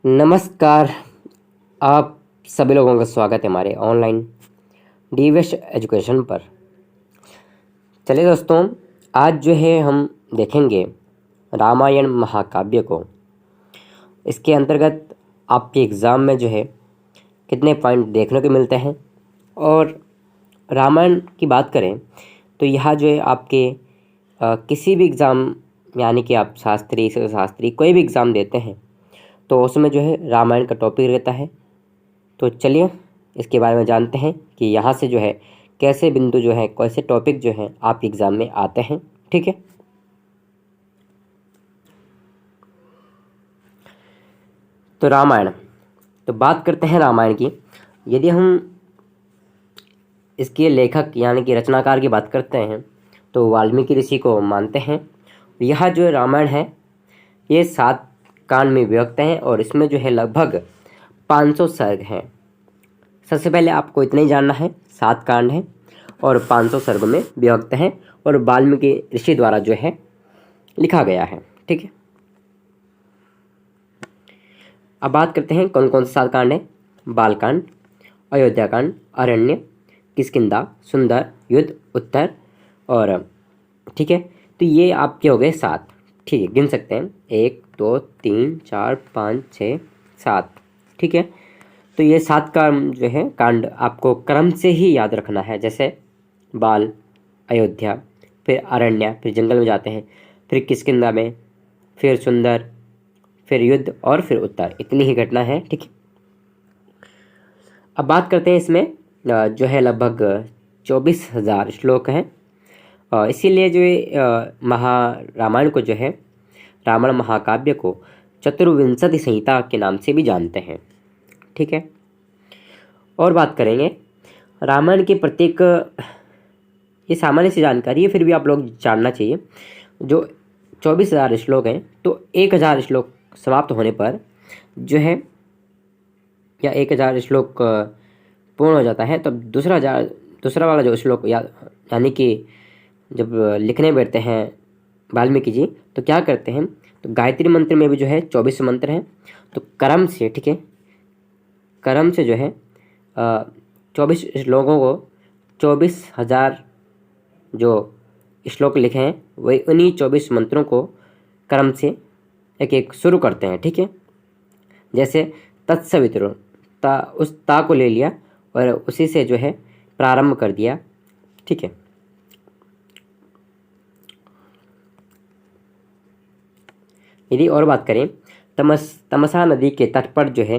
नमस्कार। आप सभी लोगों का स्वागत है हमारे ऑनलाइन डीवेस्ट एजुकेशन पर। चलिए दोस्तों, आज जो है हम देखेंगे रामायण महाकाव्य को। इसके अंतर्गत आपके एग्ज़ाम में जो है कितने पॉइंट देखने को मिलते हैं। और रामायण की बात करें तो यह जो है आपके किसी भी एग्ज़ाम, यानी कि आप शास्त्री कोई भी एग्ज़ाम देते हैं तो उसमें जो है रामायण का टॉपिक रहता है। तो चलिए इसके बारे में जानते हैं कि यहाँ से जो है कैसे बिंदु जो है, कैसे टॉपिक जो है आपके एग्ज़ाम में आते हैं। ठीक है, तो रामायण, तो बात करते हैं रामायण की। यदि हम इसके लेखक यानी कि रचनाकार की बात करते हैं तो वाल्मीकि ऋषि को मानते हैं। यह जो रामायण है ये 7 कांड में विभक्त हैं और इसमें जो है लगभग 500 सर्ग हैं। सबसे पहले आपको इतना ही जानना है, 7 कांड हैं और 500 सर्ग में विभक्त हैं और वाल्मीकि ऋषि द्वारा जो है लिखा गया है। ठीक है, अब बात करते हैं कौन कौन से 7 कांड हैं। बालकांड, अयोध्याकांड, अरण्य, किष्किंधा, सुंदर, युद्ध, उत्तर और ठीक है, तो ये आपके हो गए 7। ठीक है, गिन सकते हैं 1 2 3 4 5 6 7। ठीक है, तो ये 7 का जो है कांड आपको क्रम से ही याद रखना है। जैसे बाल, अयोध्या, फिर अरण्य, फिर जंगल में जाते हैं, फिर किष्किंधा में, फिर सुंदर, फिर युद्ध और फिर उत्तर। इतनी ही घटना है। ठीक है, अब बात करते हैं इसमें जो है लगभग 24,000 श्लोक हैं। इसीलिए जो रामायण को जो है रामायण महाकाव्य को चतुर्विंशति संहिता के नाम से भी जानते हैं। ठीक है, और बात करेंगे रामायण के प्रत्येक, ये सामान्य सी जानकारी है फिर भी आप लोग जानना चाहिए। जो 24,000 श्लोक हैं तो 1,000 श्लोक समाप्त होने पर जो है, या 1,000 श्लोक पूर्ण हो जाता है, तो दूसरा वाला जो श्लोक यानी कि जब लिखने बैठते हैं वाल्मीकि जी तो क्या करते हैं, तो गायत्री मंत्र में भी जो है 24 मंत्र हैं। तो क्रम से, ठीक है, क्रम से जो है 24 श्लोकों को 24,000 जो श्लोक लिखे हैं वही उन्हीं 24 मंत्रों को क्रम से एक एक शुरू करते हैं। ठीक है, जैसे तत्सवितुर, उस ता को ले लिया और उसी से जो है प्रारंभ कर दिया। ठीक है, यदि और बात करें तमसा नदी के तट पर जो है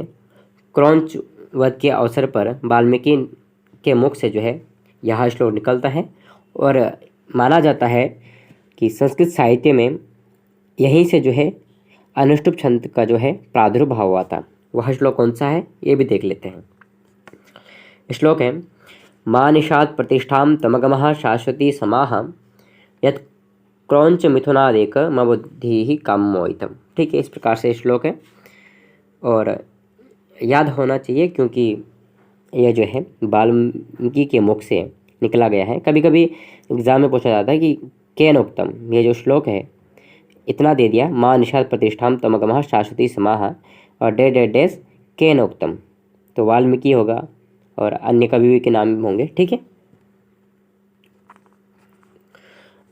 क्रौंच वध के अवसर पर वाल्मीकि के मुख से जो है यह श्लोक निकलता है और माना जाता है कि संस्कृत साहित्य में यहीं से जो है अनुष्टुप छंद का जो है प्रादुर्भाव हुआ था। वह श्लोक कौन सा है ये भी देख लेते हैं। श्लोक है मा निषाद प्रतिष्ठाम तमगमः शाश्वती समाह यत् क्रौंच मिथुनादेक मबुद्धि ही कामोहितम। ठीक है, इस प्रकार से श्लोक है और याद होना चाहिए क्योंकि यह जो है वाल्मीकि के मुख से निकला गया है। कभी कभी एग्जाम में पूछा जाता है कि केन उक्तम, ये जो श्लोक है इतना दे दिया, माँ निषाद प्रतिष्ठाम तमगमः शाश्वती समाह और डेस केन उक्तम, तो वाल्मीकि होगा और अन्य कवि भी के नाम भी होंगे। ठीक है,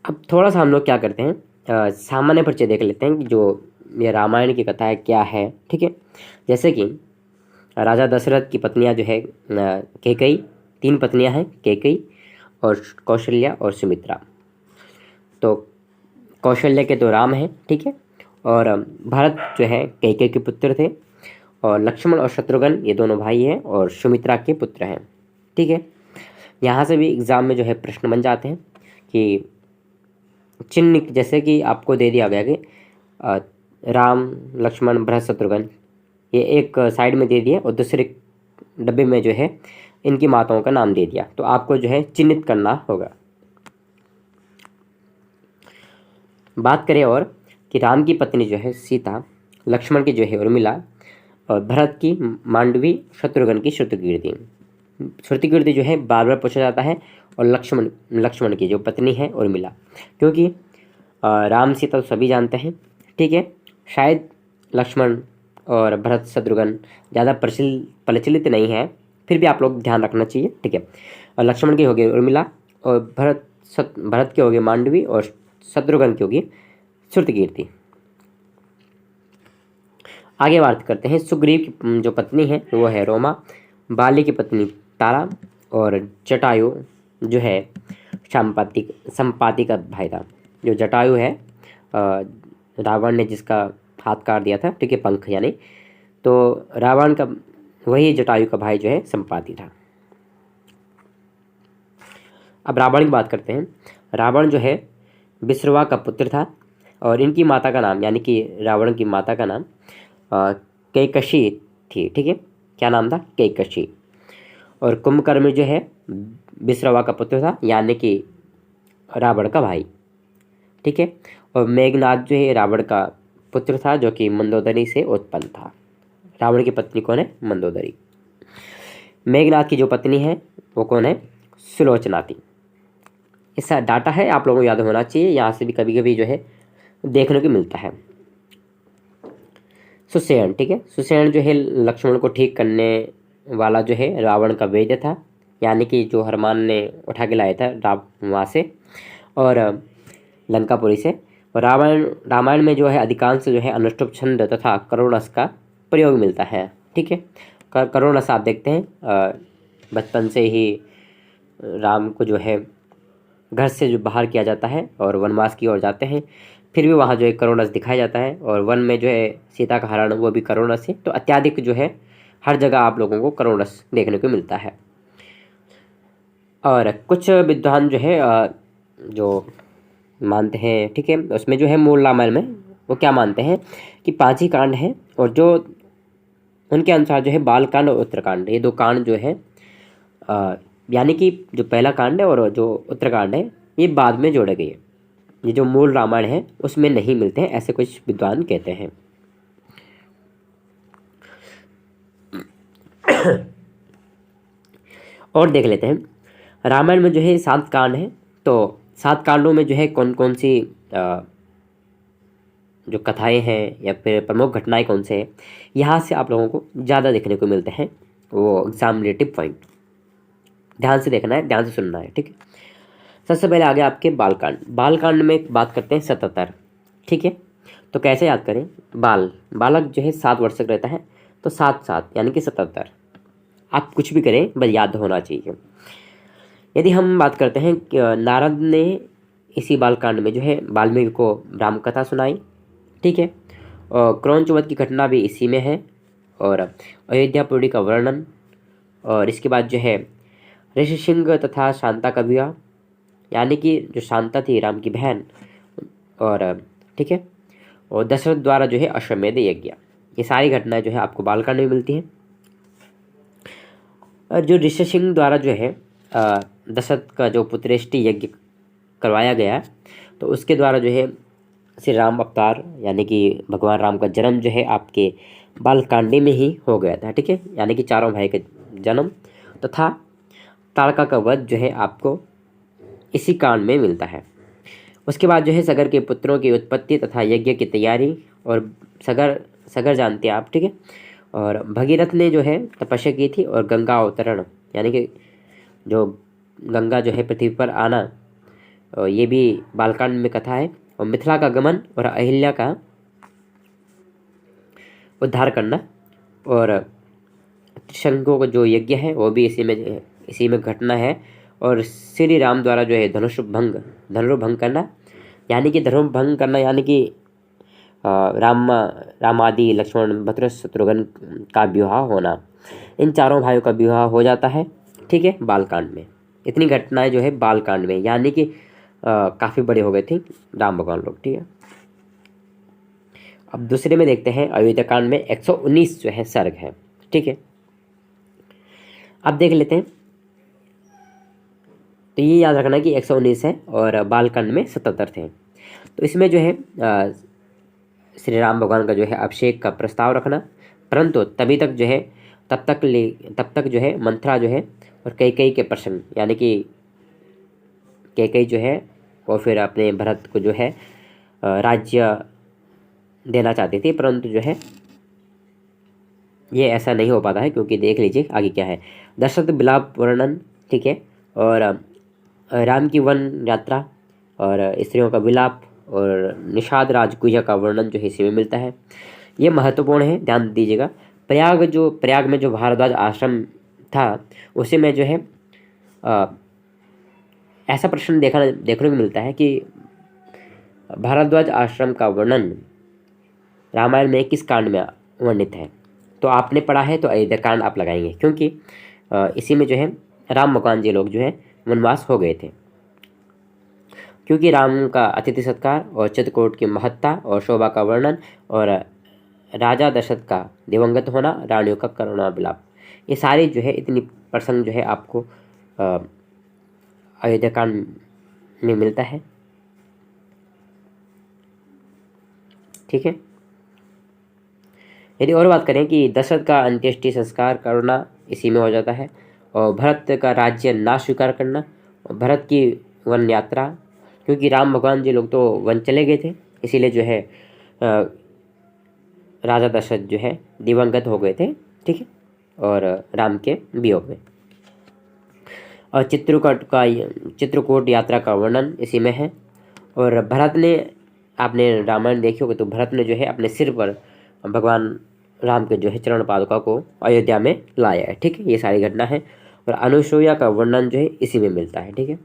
अब थोड़ा सा हम लोग क्या करते हैं, सामान्य परिचय देख लेते हैं कि जो ये रामायण की कथा है क्या है। ठीक है, जैसे कि राजा दशरथ की पत्नियां जो है कैकेयी, 3 पत्नियां हैं, कैकेयी और कौशल्या और सुमित्रा। तो कौशल्य के तो राम हैं, ठीक है, और भरत जो है कैकेयी के पुत्र थे और लक्ष्मण और शत्रुघ्न ये दोनों भाई हैं और सुमित्रा के पुत्र हैं। ठीक है, यहाँ से भी एग्ज़ाम में जो है प्रश्न बन जाते हैं कि चिन्ह, जैसे कि आपको दे दिया गया कि राम, लक्ष्मण, भरत, शत्रुघ्न ये एक साइड में दे दिया और दूसरे डब्बे में जो है इनकी माताओं का नाम दे दिया, तो आपको जो है चिन्हित करना होगा। बात करें और कि राम की पत्नी जो है सीता, लक्ष्मण की जो है उर्मिला और भरत की मांडवी, शत्रुघ्न की श्रुतकीर्ति। श्रुतकीर्ति जो है बार बार पूछा जाता है और लक्ष्मण की जो पत्नी है उर्मिला, क्योंकि राम सीता तो सभी जानते हैं। ठीक है, शायद लक्ष्मण और भरत शत्रुघ्न ज़्यादा प्रचलित नहीं है, फिर भी आप लोग ध्यान रखना चाहिए, ठीक है। और लक्ष्मण की होगी उर्मिला, और भरत की होगी मांडवी, और शत्रुघ्न की होगी श्रुतकीर्ति। आगे बात करते हैं सुग्रीव की जो पत्नी है वो है रोमा, बाली की पत्नी तारा, और जटायु जो है संपाति का भाई था। जो जटायु है रावण ने जिसका हाथ काट दिया था, ठीक है, पंख यानी, तो रावण का वही जटायु का भाई जो है संपाति था। अब रावण की बात करते हैं। रावण जो है विश्रवा का पुत्र था, और इनकी माता का नाम, यानी कि रावण की माता का नाम कैकशी थी, ठीक है। क्या नाम था? कैकशी। और कुंभकर्ण जो है विश्रवा का पुत्र था, यानी कि रावण का भाई, ठीक है। और मेघनाद जो है रावण का पुत्र था, जो कि मंदोदरी से उत्पन्न था। रावण की पत्नी कौन है? मंदोदरी। मेघनाद की जो पत्नी है वो कौन है? सुलोचना थी। ऐसा डाटा है, आप लोगों को याद होना चाहिए, यहाँ से भी कभी कभी जो है देखने को मिलता है। सुसेन, ठीक है। सुसेन जो है लक्ष्मण को ठीक करने वाला जो है रावण का वैद्य था, यानी कि जो हनुमान ने उठा के लाया था वहाँ से, और लंकापुरी से। और रामायण में जो है अधिकांश जो है अनुष्टुप छंद तथा करुणस का प्रयोग मिलता है, ठीक है। करुणस आप देखते हैं बचपन से ही राम को जो है घर से जो बाहर किया जाता है और वनवास की ओर जाते हैं, फिर भी वहाँ जो है करुणस दिखाया जाता है, और वन में जो है सीता का हरण वो भी करुणस है। तो अत्याधिक जो है हर जगह आप लोगों को करुणस देखने को मिलता है। और कुछ विद्वान जो है जो मानते हैं, ठीक है, उसमें जो है मूल रामायण में वो क्या मानते हैं कि 5 ही कांड हैं, और जो उनके अनुसार जो है बालकांड और उत्तरकांड, ये 2 कांड जो है यानी कि जो पहला कांड है और जो उत्तरकांड है ये बाद में जोड़े गए, ये जो मूल रामायण है उसमें नहीं मिलते हैं, ऐसे कुछ विद्वान कहते हैं। और देख लेते हैं रामायण में जो है 7 कांड है, तो 7 कांडों में जो है कौन कौन सी जो कथाएं हैं या फिर प्रमुख घटनाएं कौन से हैं, यहाँ से आप लोगों को ज़्यादा देखने को मिलते हैं वो एग्जामिनेटिव पॉइंट। ध्यान से देखना है, ध्यान से सुनना है, ठीक है। सबसे पहले आगे आपके बालकांड में बात करते हैं 77, ठीक है। तो कैसे याद करें? बालक जो है 7 वर्ष तक रहता है, तो 7 यानी कि 77। आप कुछ भी करें बस याद होना चाहिए। यदि हम बात करते हैं कि नारद ने इसी बालकांड में जो है वाल्मीकि को राम कथा सुनाई, ठीक है। और क्रौंचवध की घटना भी इसी में है, और अयोध्यापुरी का वर्णन, और इसके बाद जो है ऋषिसिंह तथा शांता का विवाह, यानी कि जो शांता थी राम की बहन, और ठीक है, और दशरथ द्वारा जो है अश्वमेध यज्ञ, ये सारी घटनाएं जो है आपको बालकांड में मिलती हैं। और जो ऋषिसिंह द्वारा जो है दशरथ का जो पुत्रेष्टि यज्ञ करवाया गया, तो उसके द्वारा जो है श्री राम अवतार यानी कि भगवान राम का जन्म जो है आपके बालकांडी में ही हो गया था, ठीक है। यानी कि चारों भाई का जन्म तथा ताड़का का वध जो है आपको इसी कांड में मिलता है। उसके बाद जो है सगर के पुत्रों की उत्पत्ति तथा यज्ञ की तैयारी, और सगर जानते हैं आप, ठीक है। और भगीरथ ने जो है तपस्या की थी, और गंगा अवतरण यानी कि जो गंगा जो है पृथ्वी पर आना, और ये भी बालकांड में कथा है। और मिथिला का गमन और अहिल्या का उद्धार करना, और त्रिशंकुओं का जो यज्ञ है वो भी इसी में घटना है। और श्री राम द्वारा जो है धनुर्भंग करना, यानी कि धनुर्भंग करना यानी कि राम आदि लक्ष्मण भरत शत्रुघ्न का विवाह होना, इन चारों भाइयों का विवाह हो जाता है, ठीक है, बालकांड में। इतनी घटनाएं जो है बालकांड में, यानी कि काफ़ी बड़े हो गए थे राम भगवान लोग, ठीक है। अब दूसरे में देखते हैं अयोध्या कांड में 119 जो है सर्ग है, ठीक है। अब देख लेते हैं, तो ये याद रखना कि 119 है और बालकांड में 77 थे। तो इसमें जो है श्री राम भगवान का जो है अभिषेक का प्रस्ताव रखना, परंतु तब तक जो है मंथरा जो है और कैकेयी के प्रसंग, यानी कि कैकेयी जो है वो फिर अपने भरत को जो है राज्य देना चाहती थी, परंतु जो है ये ऐसा नहीं हो पाता है, क्योंकि देख लीजिए आगे क्या है। दशरथ विलाप वर्णन, ठीक है, और राम की वन यात्रा और स्त्रियों का विलाप और निषाद राजगुह का वर्णन जो है इसी में मिलता है। ये महत्वपूर्ण है, ध्यान दीजिएगा। प्रयाग में जो भारद्वाज आश्रम था, उसी में जो है अ, ऐसा प्रश्न देखने को मिलता है कि भारद्वाज आश्रम का वर्णन रामायण में किस कांड में वर्णित है। तो आपने पढ़ा है तो अयोध्या कांड आप लगाएंगे, क्योंकि इसी में जो है राम भगवान जी लोग जो है वनवास हो गए थे। क्योंकि राम का अतिथि सत्कार और चित्रकूट की महत्ता और शोभा का वर्णन और राजा दशरथ का दिवंगत होना, रानियों का करुणा विलाप, ये सारे जो है इतनी प्रसंग जो है आपको अयोध्या कांड में मिलता है। ठीक है। यदि और बात करें कि दशरथ का अंत्येष्टि संस्कार करना इसी में हो जाता है, और भरत का राज्य ना स्वीकार करना, और भरत की वन यात्रा, क्योंकि राम भगवान जी लोग तो वन चले गए थे, इसीलिए जो है राजा दशरथ जो है दिवंगत हो गए थे। ठीक है, और राम के वियोग में। और चित्रकूट यात्रा का वर्णन इसी में है। और भरत ने, आपने रामायण देखी होगी तो भरत ने जो है अपने सिर पर भगवान राम के जो है चरण पादुका को अयोध्या में लाया है। ठीक है, ये सारी घटना है। और अनुसूया का वर्णन जो है इसी में मिलता है। ठीक है,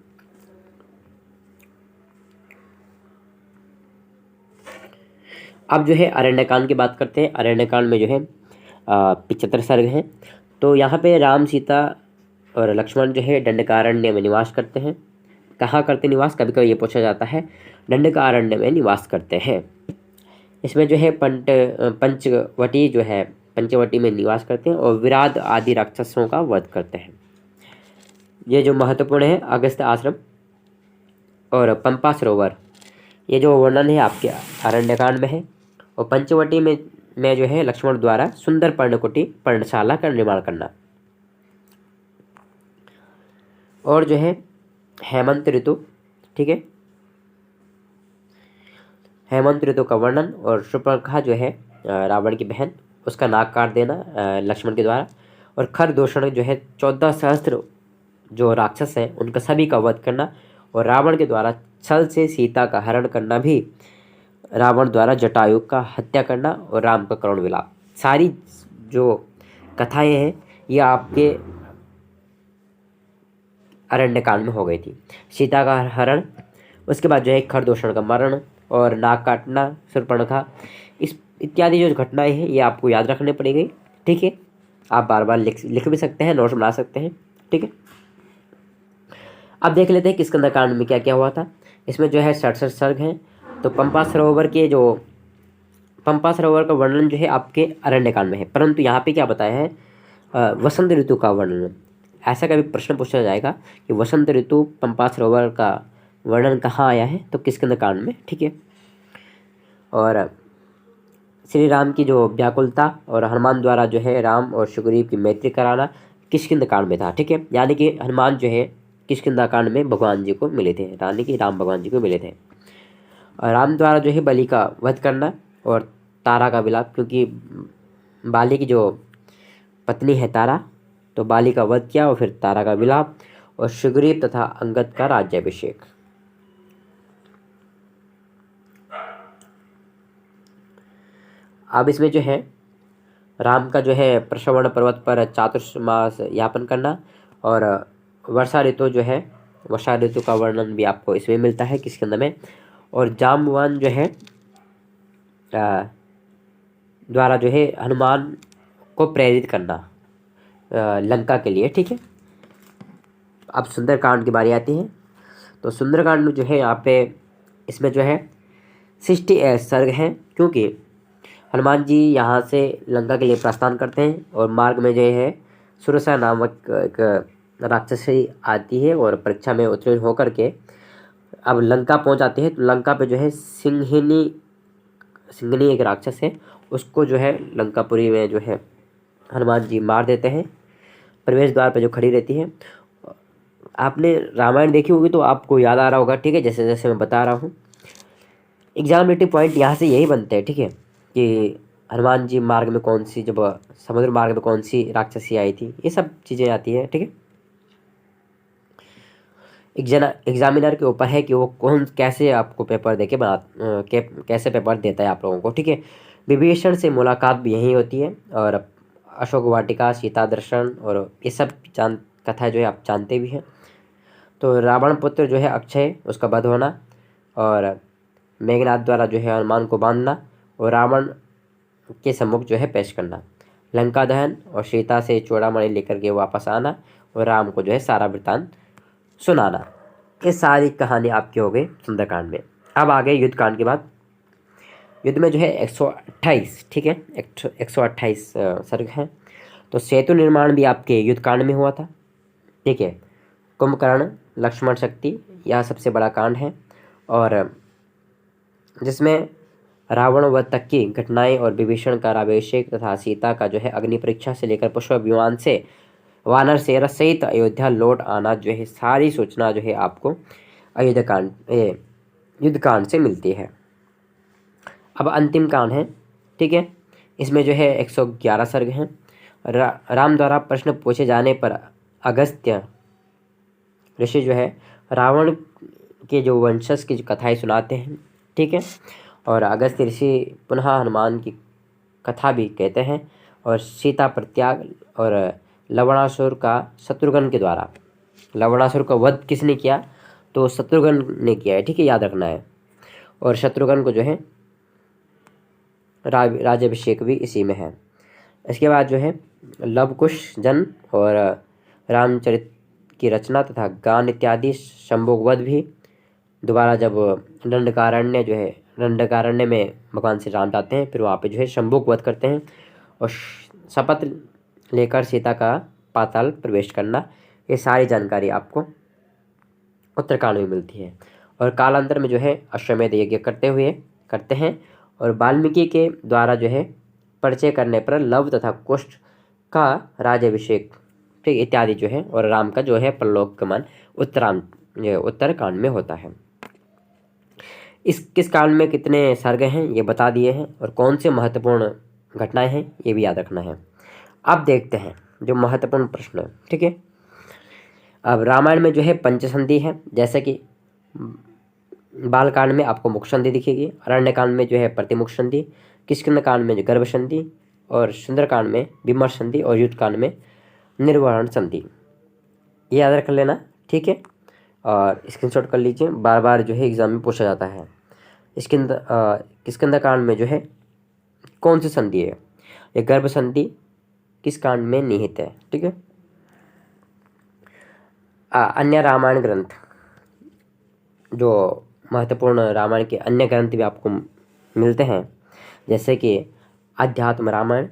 अब जो है अरण्यकांड की बात करते हैं। अरण्यकांड में जो है 75 सर्ग हैं। तो यहाँ पे राम, सीता और लक्ष्मण जो है दंडकारण्य में निवास करते हैं। कहाँ करते निवास, कभी कभी ये पूछा जाता है। दंडकारण्य में निवास करते हैं। इसमें जो है पंचवटी में निवास करते हैं और विराट आदि राक्षसों का वध करते हैं। ये जो महत्वपूर्ण है, अगस्त्य आश्रम और पंपा सरोवर, ये जो वर्णन है आपके अरण्यकांड में है। और पंचवटी में जो है लक्ष्मण द्वारा सुंदर पर्णकुटी पर्णशाला का निर्माण करना। और जो है हेमंत ऋतु, ठीक है, हेमंत ऋतु का वर्णन। और शूर्पणखा जो है रावण की बहन, उसका नाक काट देना लक्ष्मण के द्वारा। और खरदूषण जो है 14 सहस्त्र जो राक्षस हैं उनका सभी का वध करना। और रावण के द्वारा छल से सीता का हरण करना भी, रावण द्वारा जटायु का हत्या करना और राम का करुण विलाप, सारी जो कथाएं हैं ये आपके अरण्यकांड में हो गई थी। सीता का हरण, उसके बाद जो है खरदूषण का मरण और नाक काटना, शूर्पणखा, इस इत्यादि जो घटनाएं हैं ये आपको याद रखनी पड़ेगी। ठीक है, आप बार बार लिख भी सकते हैं, नोट्स बना सकते हैं। ठीक है, अब देख लेते हैं किष्किंधा में क्या क्या हुआ था। इसमें जो है 67 सर्ग हैं। तो पंपा सरोवर का वर्णन जो है आपके अरण्यकांड में है, परंतु यहाँ पे क्या बताया है, वसंत ऋतु का वर्णन। ऐसा कभी प्रश्न पूछा जाएगा कि वसंत ऋतु पंपा सरोवर का वर्णन कहाँ आया है, तो किष्किंधा में। ठीक है, और श्री राम की जो व्याकुलता और हनुमान द्वारा जो है राम और सुग्रीव की मैत्री कराना किष्किंधा में था। ठीक है, यानी कि हनुमान जो है किष्किंधा में भगवान जी को मिले थे, यानी कि राम भगवान जी को मिले थे। और राम द्वारा जो है बलि का वध करना और तारा का विलाप, क्योंकि बाली की जो पत्नी है तारा, तो बाली का वध किया और फिर तारा का विलाप। और सुग्रीव तथा अंगद का राज्याभिषेक। अब इसमें जो है राम का जो है प्रश्रवण पर्वत पर चातुर्मास यापन करना। और वर्षा ऋतु का वर्णन भी आपको इसमें मिलता है किष्किंधा में। और जाम्बवान जो है द्वारा जो है हनुमान को प्रेरित करना लंका के लिए। ठीक है, अब सुंदरकांड की बारी आती है। तो सुंदरकांड में जो है यहाँ पे इसमें जो है 60 सर्ग हैं, क्योंकि हनुमान जी यहाँ से लंका के लिए प्रस्थान करते हैं और मार्ग में जो है सुरसा नामक एक राक्षसी आती है और परीक्षा में उत्तीर्ण होकर के अब लंका पहुँच जाते हैं। तो लंका पे जो है सिंघनी एक राक्षस है, उसको जो है लंकापुरी में जो है हनुमान जी मार देते हैं, प्रवेश द्वार पे जो खड़ी रहती है। आपने रामायण देखी होगी तो आपको याद आ रहा होगा। ठीक है, जैसे जैसे मैं बता रहा हूँ, एग्जामिनेटिव पॉइंट यहाँ से यही बनते हैं। ठीक है, कि हनुमान जी मार्ग में कौन सी, जब समुद्र मार्ग में कौन सी राक्षसी आई थी, ये सब चीज़ें आती है। ठीक है, एग्जामिनर के ऊपर है कि वो कौन कैसे आपको पेपर दे के कैसे पेपर देता है आप लोगों को। ठीक है, विभीषण से मुलाकात भी यही होती है, और अशोक वाटिका, सीता दर्शन, और ये सब कथा जो है आप जानते भी हैं। तो रावण पुत्र जो है अक्षय, उसका वध होना, और मेघनाथ द्वारा जो है हनुमान को बांधना, और रावण के सम्मुख जो है पेश करना, लंका दहन, और सीता से चूड़ामणि लेकर के वापस आना, और राम को जो है सारा वृत्तांत सुनाना। ये सारी कहानी आपकी हो गई सुंदरकांड में। अब आ गए युद्ध कांड के बाद। युद्ध में जो है 128, ठीक है, 128 सर्ग हैं। तो सेतु निर्माण भी आपके युद्ध कांड में हुआ था। ठीक है, कुंभकर्ण लक्ष्मण शक्ति, यह सबसे बड़ा कांड है, और जिसमें रावण वध तक की घटनाएं और विभीषण का राज्याभिषेक तथा सीता का जो है अग्नि परीक्षा से लेकर पुष्प विमान से वानर सेना सहित अयोध्या लौट आना, जो है सारी सूचना जो है आपको युद्ध कांड से मिलती है। अब अंतिम कांड है। ठीक है, इसमें जो है 111 सर्ग हैं। राम द्वारा प्रश्न पूछे जाने पर अगस्त्य ऋषि जो है रावण के जो वंशज की जो कथाएं सुनाते हैं। ठीक है, और अगस्त्य ऋषि पुनः हनुमान की कथा भी कहते हैं, और सीता प्रत्याग और लवणासुर का शत्रुघ्न के द्वारा, लवणासुर का वध किसने किया, तो शत्रुघ्न ने किया है। ठीक है, याद रखना है। और शत्रुघ्न को जो है राज्याभिषेक भी इसी में है। इसके बाद जो है लवकुश जन्म और रामचरित की रचना तथा गान इत्यादि, शंभुक वध भी दोबारा जब दंडकारण्य में भगवान श्री राम जाते हैं, फिर वहाँ पे जो है शंभुक वध करते हैं, और शपथ लेकर सीता का पाताल प्रवेश करना, ये सारी जानकारी आपको उत्तरकांड में मिलती है। और कालांतर में जो है अश्वमेध यज्ञ करते हैं, और वाल्मीकि के द्वारा जो है परिचय करने पर लव तथा कुष्ठ का राज्याभिषेक, ठीक इत्यादि जो है, और राम का जो है परलोकगमन उत्तरकांड में होता है। किस कांड में कितने सर्ग हैं ये बता दिए हैं, और कौन से महत्वपूर्ण घटनाएं हैं ये भी याद रखना है। अब देखते हैं जो महत्वपूर्ण प्रश्न है। ठीक है, अब रामायण में जो है पंचसंधि है, जैसे कि बालकांड में आपको मुख संधि दिखेगी, अरण्यकांड में जो है प्रतिमुख संधि, किष्किंध कांड में जो गर्भ संधि, और सुंदरकांड में विमर्श संधि, और युद्ध कांड में निर्वहन संधि। ये याद रख लेना। ठीक है, और स्क्रीनशॉट कर लीजिए, बार बार जो है एग्जाम में पूछा जाता है। किष्किंध कांड में जो है कौन सी संधि है, ये गर्भ संधि किस कांड में निहित है। ठीक है, अन्य रामायण ग्रंथ, जो महत्वपूर्ण रामायण के अन्य ग्रंथ भी आपको मिलते हैं, जैसे कि अध्यात्म रामायण,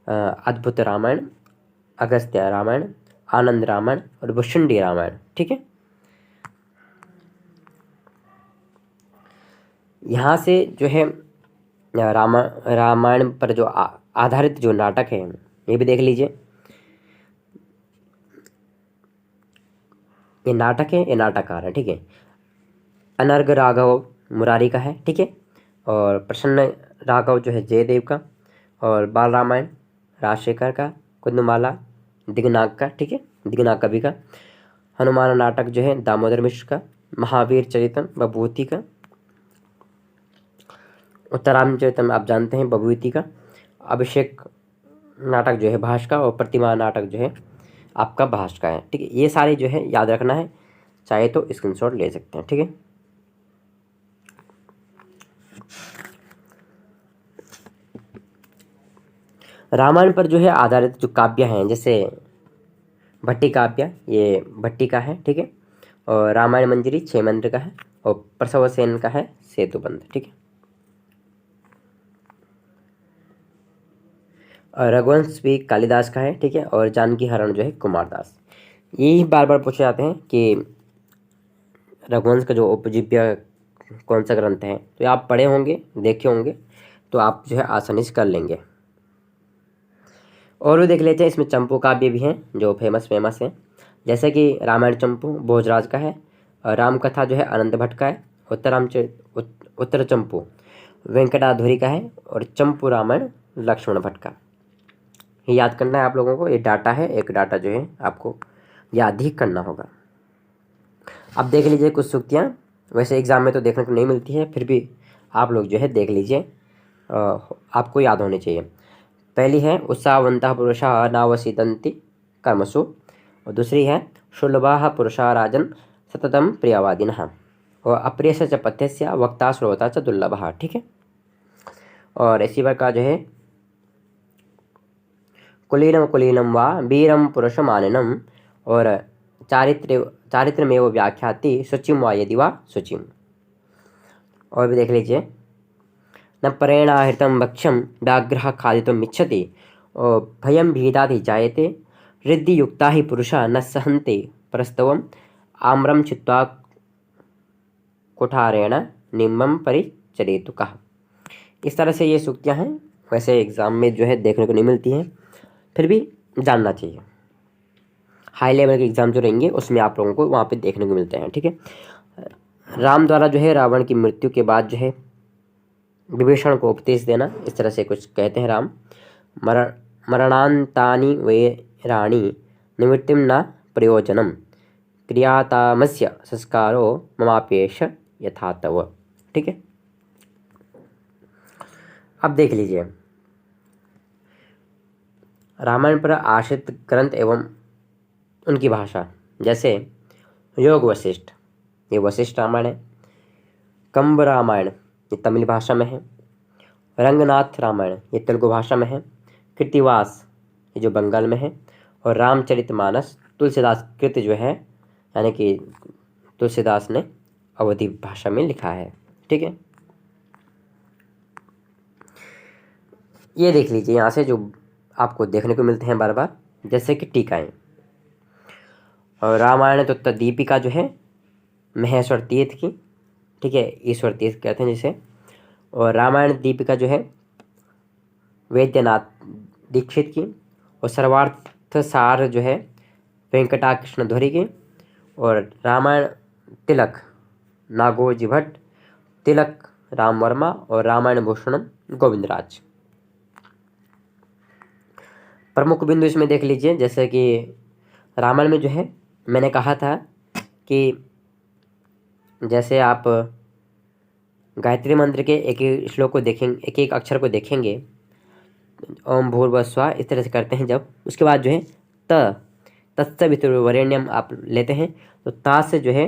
अद्भुत रामायण, अगस्त्य रामायण, आनंद रामायण, और भुषुंडी रामायण। ठीक है, यहाँ से जो है रामायण पर जो आधारित जो नाटक है ये भी देख लीजिए। ये नाटक है, ये नाटककार है। ठीक है, अनर्घ राघव मुरारी का है। ठीक है, और प्रसन्न राघव जो है जयदेव का, और बाल रामायण राजशेखर का, कुंदमाला दिगनाग का। ठीक है, दिगनाग कवि का। हनुमान नाटक जो है दामोदर मिश्र का, महावीर चरितम बभूति का, उत्तरामचरितम आप जानते हैं बभूति का, अभिषेक नाटक जो है भास का, और प्रतिमा नाटक जो है आपका भास का है। ठीक है, ये सारे जो है याद रखना है, चाहे तो स्क्रीनशॉट ले सकते हैं। ठीक है, रामायण पर जो है आधारित जो काव्य हैं, जैसे भट्टी काव्य, ये भट्टी का है। ठीक है, और रामायण मंजरी क्षेमंद्र का है, और प्रसवसेन का है सेतुबंध। ठीक है, और रघुवंश भी कालिदास का है। ठीक है, और जानकी हरण जो है कुमारदास। यही बार बार पूछे जाते हैं कि रघुवंश का जो उपजीव्य कौन सा ग्रंथ है, तो आप पढ़े होंगे, देखे होंगे, तो आप जो है आसानी से कर लेंगे। और भी देख लेते हैं, इसमें चंपू काव्य भी हैं जो फेमस है, जैसे कि रामायण चंपू भोजराज का है, और राम कथा जो है अनंत भट्ट का है, उत्तर चंपू वेंकटाधुरी का है और चंपू रामायण लक्ष्मण भट्ट का। ये याद करना है आप लोगों को। ये डाटा है, एक डाटा जो है आपको याद ही करना होगा। अब देख लीजिए कुछ सूक्तियाँ, वैसे एग्ज़ाम में तो देखने को नहीं मिलती है, फिर भी आप लोग जो है देख लीजिए, आपको याद होनी चाहिए। पहली है उत्साहवन्तः पुरुषाः नावसीदन्ति कर्मसु, और दूसरी है सुलभाः पुरुषाः राजन् सततं प्रियवादिनः, और अप्रियस्य च पथ्यस्य वक्ता श्रोता च दुर्लभः। ठीक है। और इसी प्रकार जो है कुलीनं कुलीनं वा वीरं पुरुषमानिनं, और चारित्रमेव व्याख्याति शुचिं वा यदि वा शुचिं। और भी देख लीजिए, न परेणाहृतं भक्ष्यं व्याघ्रः खादितुम् इच्छति, और भयं भीतादि जायते हृद्युक्ता ही पुरुषा न सहन्ते प्रस्तवम् आम्रं चित्वा कुठारेण निम्बं परिचरेतु कः। इस तरह से ये सूक्तियाँ हैं। वैसे एग्ज़ाम में जो है देखने को नहीं मिलती हैं, फिर भी जानना चाहिए। हाई लेवल के एग्ज़ाम जो रहेंगे उसमें आप लोगों को वहाँ पे देखने को मिलते हैं। ठीक है। राम द्वारा जो है रावण की मृत्यु के बाद जो है विभीषण को उपदेश देना, इस तरह से कुछ कहते हैं राम। मरणान्तानि वैराणि निवृत्तिं न प्रयोजनम क्रियातामस्य संस्कारो ममाप्येष यथा तव। ठीक है। अब देख लीजिए, रामायण पर आश्रित ग्रंथ एवं उनकी भाषा, जैसे योग वशिष्ठ, ये वशिष्ठ रामायण है। कंब रामायण ये तमिल भाषा में है। रंगनाथ रामायण ये तेलुगु भाषा में है। कृतिवास ये जो बंगाल में है। और रामचरितमानस तुलसीदास कृत जो है, यानी कि तुलसीदास ने अवधी भाषा में लिखा है। ठीक है। ये देख लीजिए यहाँ से जो आपको देखने को मिलते हैं बार बार, जैसे कि टीकाएँ। और रामायण तो दीपिका जो है महेश्वर तीर्थ की, ठीक है, ईश्वर तीर्थ कहते हैं जिसे। और रामायण दीपिका जो है वैद्यनाथ दीक्षित की। और सर्वार्थ सार जो है वेंकटाकृष्ण धुरी की। और रामायण तिलक नागोजी भट्ट, तिलक राम वर्मा, और रामायण भूषणम गोविंदराज। प्रमुख बिंदु इसमें देख लीजिए, जैसे कि रामायण में जो है मैंने कहा था कि जैसे आप गायत्री मंत्र के एक एक श्लोक को देखेंगे, एक एक अक्षर को देखेंगे, ओम भूर्भुवः स्वः इस तरह से करते हैं जब, उसके बाद जो है तत्सवितुर्वरेण्यम आप लेते हैं, तो ता से जो है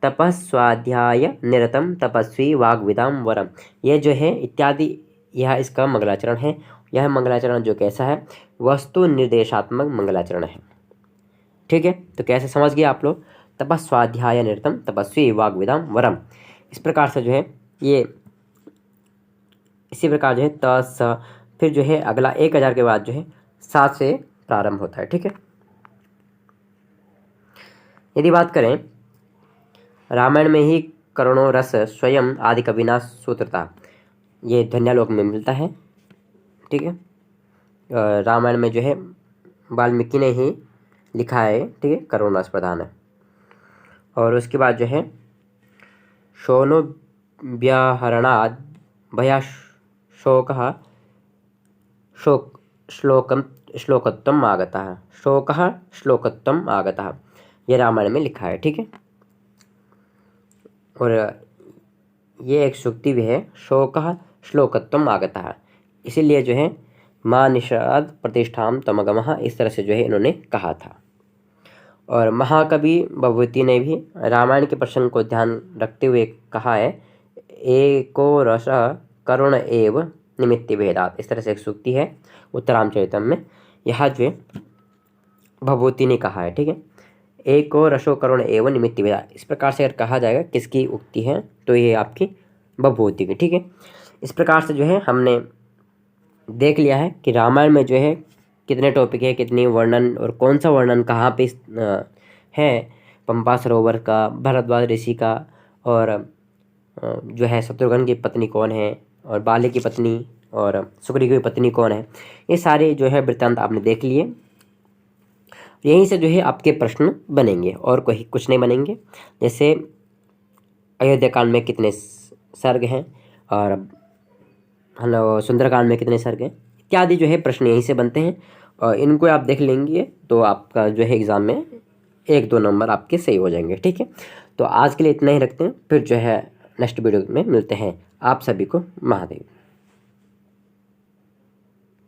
तपस्वाध्याय निरतम तपस्वी वाग्विदाम वरम, ये जो है इत्यादि, यह इसका मंगलाचरण है। यह मंगलाचरण जो कैसा है, वस्तु निर्देशात्मक मंगलाचरण है। ठीक है। तो कैसे समझ गए आप लोग, तपस्वाध्याय निरतम तपस्वी वाग्विदाम वरम, इस प्रकार से जो है ये, इसी प्रकार जो है त स, फिर जो है अगला 1000 के बाद जो है 7 से प्रारंभ होता है। ठीक है। यदि बात करें रामायण में ही करुणो रस स्वयं आदि कविना सूत्रता, ये ध्वन्यालोक में मिलता है। ठीक है। रामायण में जो है वाल्मीकि ने ही लिखा है। ठीक है। करुण रस प्रधान है। और उसके बाद जो है शोनो व्याहरणाद भया शोकः श्लोकत्वम् आगतः, शोकः श्लोकत्वम् आगतः, ये रामायण में लिखा है। ठीक है। और ये एक सूक्ति भी है, शोकः श्लोकत्वम् आगतः, इसीलिए जो है माँ निषाद प्रतिष्ठाम तमगमः, इस तरह से जो है इन्होंने कहा था। और महाकवि भवभूति ने भी रामायण के प्रसंग को ध्यान रखते हुए कहा है, एको रस करुण एव निमित्ति भेदात, इस तरह से एक सूक्ति है उत्तरामचरितम में, यह जो भवभूति ने कहा है। ठीक है। एको रसो करुण एव निमित्ति भेदात, इस प्रकार से अगर कहा जाएगा किसकी उक्ति है, तो ये आपकी भवभूति की। ठीक है। इस प्रकार से जो है हमने देख लिया है कि रामायण में जो है कितने टॉपिक है, कितनी वर्णन, और कौन सा वर्णन कहाँ पे है, पंपा सरोवर का, भरद्वाज ऋषि का, और जो है शत्रुघ्न की पत्नी कौन है, और बाली की पत्नी, और सुग्रीव की पत्नी कौन है, ये सारे जो है वृत्तांत आपने देख लिए। यहीं से जो है आपके प्रश्न बनेंगे और कोई कुछ नहीं बनेंगे। जैसे अयोध्या कांड में कितने सर्ग हैं, और हेलो, सुंदरकांड में कितने सर्ग हैं इत्यादि जो है प्रश्न यहीं से बनते हैं, और इनको आप देख लेंगे तो आपका जो है एग्ज़ाम में 1-2 नंबर आपके सही हो जाएंगे। ठीक है, तो आज के लिए इतना ही रखते हैं, फिर जो है नेक्स्ट वीडियो में मिलते हैं। आप सभी को महादेव।